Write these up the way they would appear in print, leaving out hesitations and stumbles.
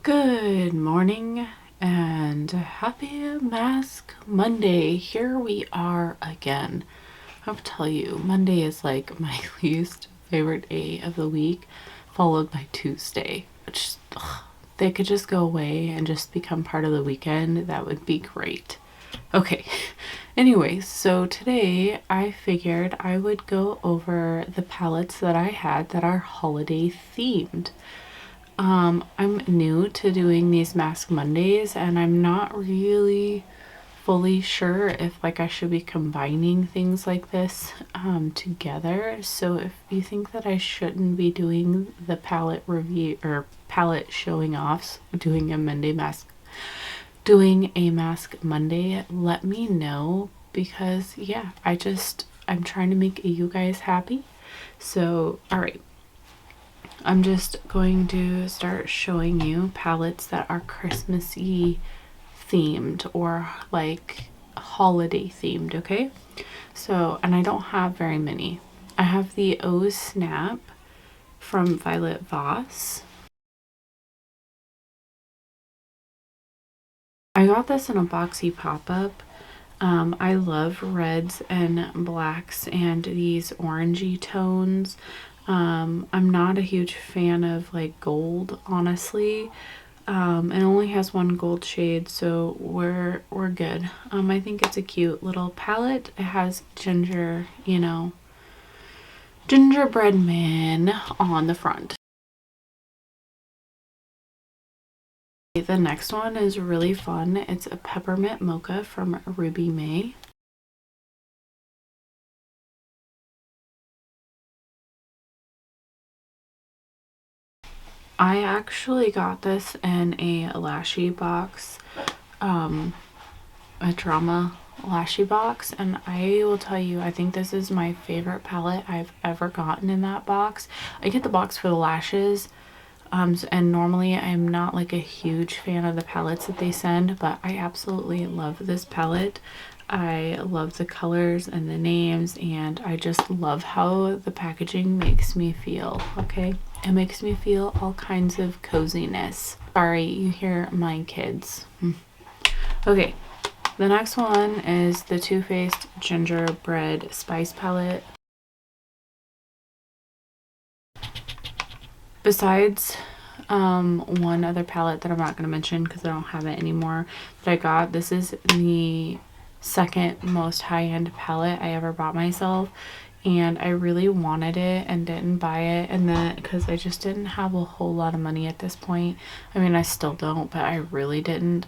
Good morning and happy Mask Monday. Here we are again. I'll tell you, Monday is like my least favorite day of the week, followed by Tuesday, which they could just go away and just become part of the weekend. That would be great. Okay, anyways, so today I figured I would go over the palettes that I had that are holiday themed. I'm new to doing these Mask Mondays and I'm not really fully sure if I should be combining things like this together. So if you think that I shouldn't be doing the palette review or palette showing offs, doing a Mask Monday, let me know because yeah, I'm trying to make you guys happy. So, all right. I'm just going to start showing you palettes that are Christmassy themed or like holiday themed, okay? So, and I don't have very many. I have the Oh Snap from Violet Voss. I got this in a boxy pop-up. I love reds and blacks and these orangey tones. I'm not a huge fan of like gold, honestly. It only has one gold shade, so we're good. I think it's a cute little palette. It has gingerbread man on the front. The next one is really fun. It's a Peppermint Mocha from Ruby May. I actually got this in a lashy box, a drama lashy box, and I will tell you, I think this is my favorite palette I've ever gotten in that box. I get the box for the lashes, and normally I'm not like a huge fan of the palettes that they send, but I absolutely love this palette. I love the colors and the names, and I just love how the packaging makes me feel, okay? It makes me feel all kinds of coziness. Sorry, you hear my kids. Okay, the next one is the Too Faced Gingerbread Spice Palette. Besides one other palette that I'm not going to mention because I don't have it anymore that I got, this is the second most high-end palette I ever bought myself, and I really wanted it and didn't buy it, and then because I just didn't have a whole lot of money at this point. I mean, I still don't, but I really didn't.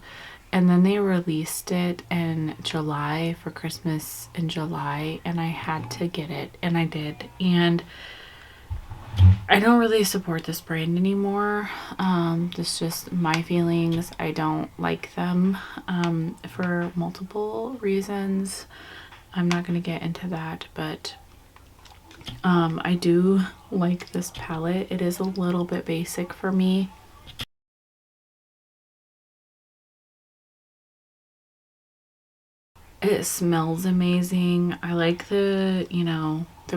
And then they released it in July for Christmas in July, and I had to get it, and I did. And I don't really support this brand anymore. That's just my feelings. I don't like them for multiple reasons. I'm not going to get into that, but I do like this palette. It is a little bit basic for me. It smells amazing. I like the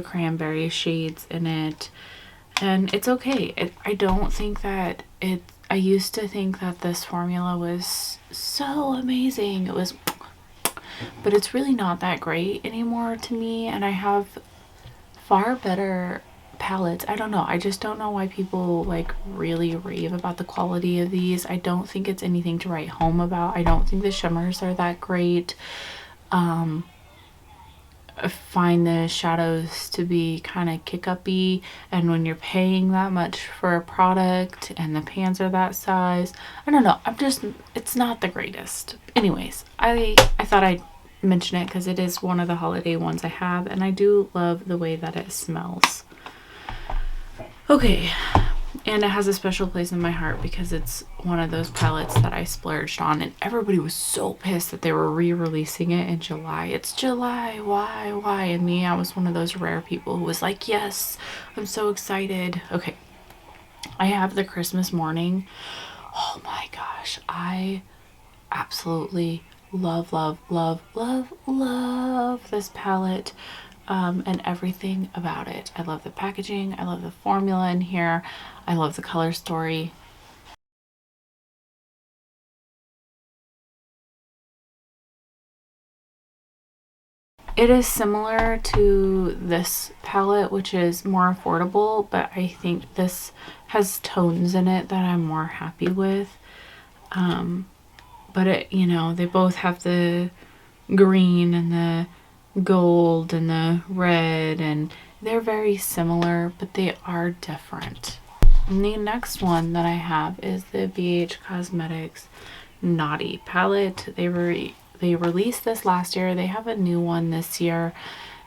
cranberry shades in it. And it's okay. I don't think that I used to think that this formula was so amazing. But it's really not that great anymore to me. And I have far better palettes. I don't know. I just don't know why people like really rave about the quality of these. I don't think it's anything to write home about. I don't think the shimmers are that great. Find the shadows to be kind of kick-uppy, and when you're paying that much for a product and the pans are that size, I don't know, it's not the greatest. Anyways, I thought I'd mention it because it is one of the holiday ones I have, and I do love the way that it smells. Okay, and it has a special place in my heart because it's one of those palettes that I splurged on, and everybody was so pissed that they were re-releasing it in July. It's July, why? And me, I was one of those rare people who was like, yes, I'm so excited. Okay, I have the Christmas morning. Oh my gosh, I absolutely love this palette. And everything about it. I love the packaging. I love the formula in here. I love the color story. It is similar to this palette, which is more affordable, but I think this has tones in it that I'm more happy with. But it, you know, they both have the green and the gold and the red, and they're very similar, but they are different. And the next one that I have is the BH Cosmetics Naughty palette. They released this last year. They have a new one this year,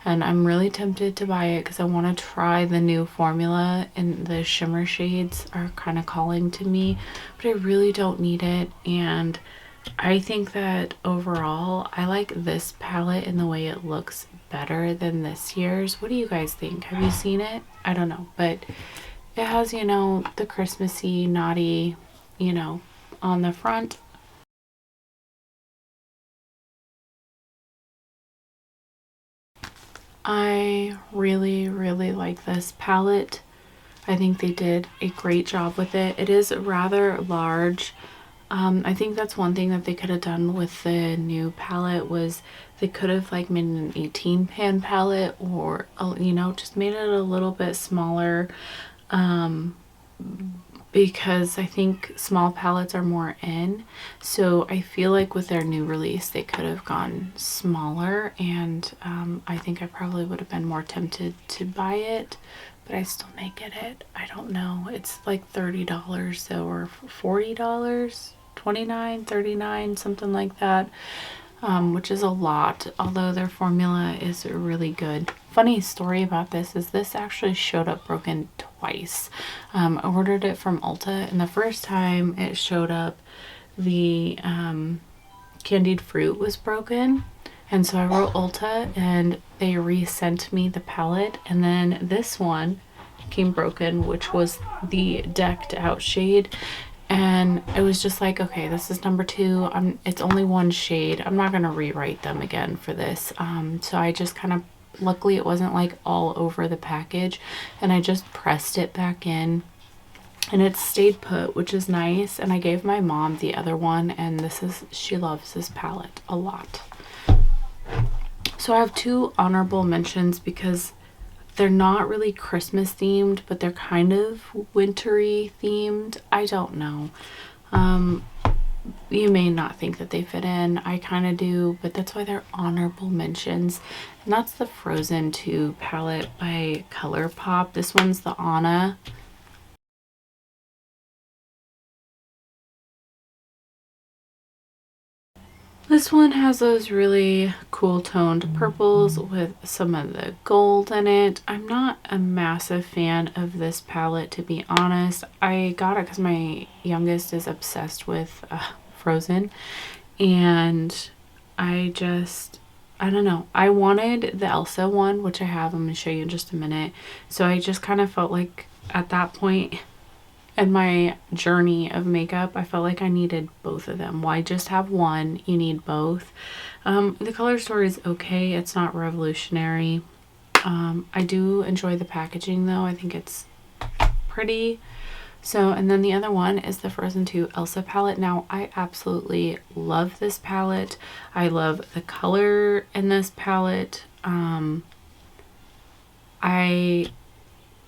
and I'm really tempted to buy it because I want to try the new formula, and the shimmer shades are kind of calling to me, but I really don't need it. And I think that overall I like this palette in the way it looks better than this year's. What do you guys think? Have you seen it? I don't know, but it has, you know, the Christmassy naughty, you know, on the front. I really, really like this palette. I think they did a great job with it. It is rather large. I think that's one thing that they could have done with the new palette was they could have like made an 18 pan palette, or you know, just made it a little bit smaller, because I think small palettes are more in. So I feel like with their new release they could have gone smaller, and I think I probably would have been more tempted to buy it, but I still may get it. I don't know. It's like $30 though, or $40, 29, 39, something like that, which is a lot, although their formula is really good. Funny story about this is this actually showed up broken twice. I ordered it from Ulta, and the first time it showed up, the candied fruit was broken, and so I wrote Ulta and they resent me the palette, and then this one came broken, which was the decked out shade, and it was just like, okay, this is number 2. It's only one shade. I'm not gonna rewrite them again for this. So I just kind of, luckily it wasn't like all over the package, and I just pressed it back in, and it stayed put, which is nice. And I gave my mom the other one, and she loves this palette a lot. So I have 2 honorable mentions because they're not really Christmas themed, but they're kind of wintry themed. I don't know. You may not think that they fit in. I kind of do, but that's why they're honorable mentions. And that's the Frozen 2 palette by ColourPop. This one's the Anna. This one has those really cool toned purples with some of the gold in it. I'm not a massive fan of this palette, to be honest. I got it because my youngest is obsessed with Frozen, and I don't know. I wanted the Elsa one, which I have. I'm going to show you in just a minute. So I just kind of felt like at that point in my journey of makeup, I felt like I needed both of them. Why just have one? You need both. The color story is okay. It's not revolutionary. I do enjoy the packaging though. I think it's pretty. So, and then the other one is the Frozen 2 Elsa palette. Now, I absolutely love this palette. I love the color in this palette.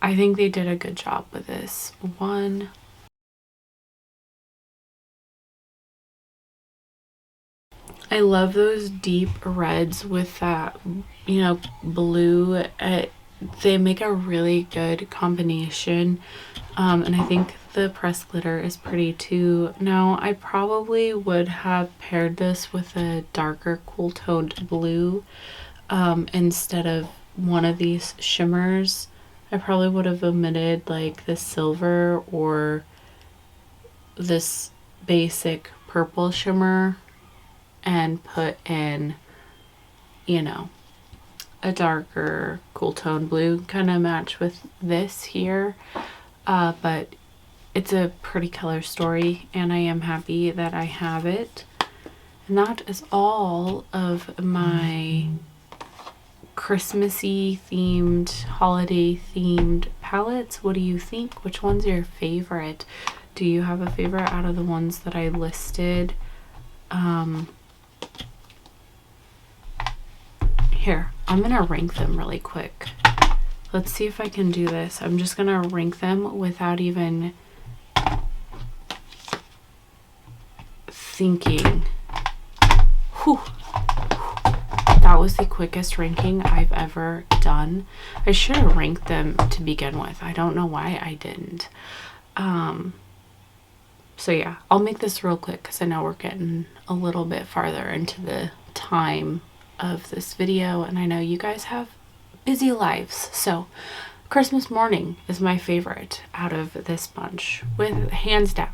I think they did a good job with this one. I love those deep reds with that, you know, blue. They make a really good combination. And I think the pressed glitter is pretty too. Now, I probably would have paired this with a darker cool toned blue instead of one of these shimmers. I probably would have omitted like the silver or this basic purple shimmer and put in, you know, a darker cool tone blue, kind of match with this here. But it's a pretty color story, and I am happy that I have it. And that is all of my Christmassy themed, holiday themed palettes. What do you think? Which one's your favorite? Do you have a favorite out of the ones that I listed? Here, I'm gonna rank them really quick. Let's see if I can do this. I'm just gonna rank them without even thinking. Whew. That was the quickest ranking I've ever done. I should have ranked them to begin with. I don't know why I didn't. So yeah, I'll make this real quick because I know we're getting a little bit farther into the time of this video, and I know you guys have busy lives. So Christmas morning is my favorite out of this bunch, with hands down.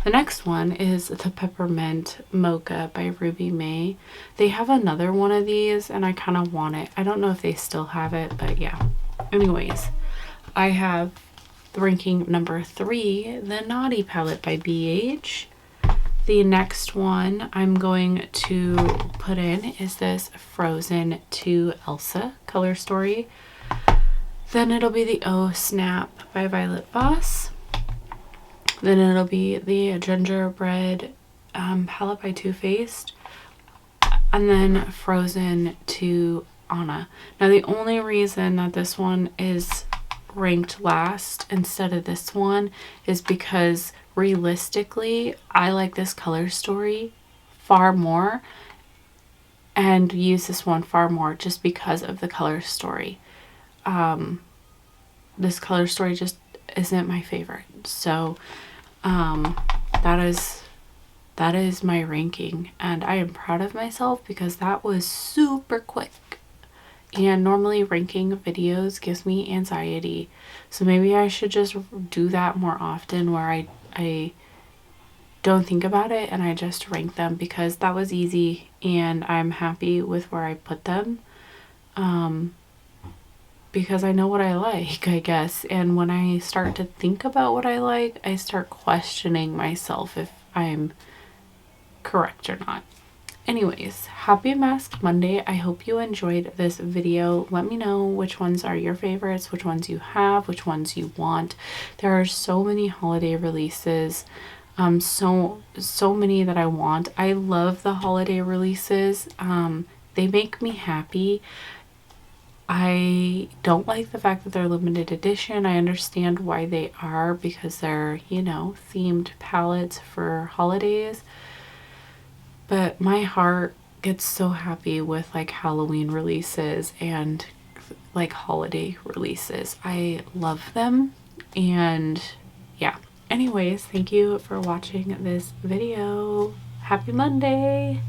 The next one is the Peppermint Mocha by Ruby May. They have another one of these and I kind of want it. I don't know if they still have it, but yeah. Anyways, I have the ranking number 3, the Naughty palette by BH. The next one I'm going to put in is this Frozen 2 Elsa color story. Then it'll be the Oh Snap by Violet Voss. Then it'll be the Gingerbread palette by Too Faced. And then Frozen 2 Anna. Now the only reason that this one is ranked last instead of this one is because realistically I like this color story far more and use this one far more just because of the color story. This color story just isn't my favorite. So that is my ranking, and I am proud of myself because that was super quick. And normally ranking videos gives me anxiety, so maybe I should just do that more often, where I don't think about it and I just rank them, because that was easy and I'm happy with where I put them, because I know what I like, I guess. And when I start to think about what I like, I start questioning myself if I'm correct or not. Anyways, happy Mask Monday. I hope you enjoyed this video. Let me know which ones are your favorites, which ones you have, which ones you want. There are so many holiday releases, so many that I want. I love the holiday releases. They make me happy. I don't like the fact that they're limited edition. I understand why they are, because they're, you know, themed palettes for holidays. But my heart gets so happy with like Halloween releases and like holiday releases. I love them. And yeah. Anyways, thank you for watching this video. Happy Monday.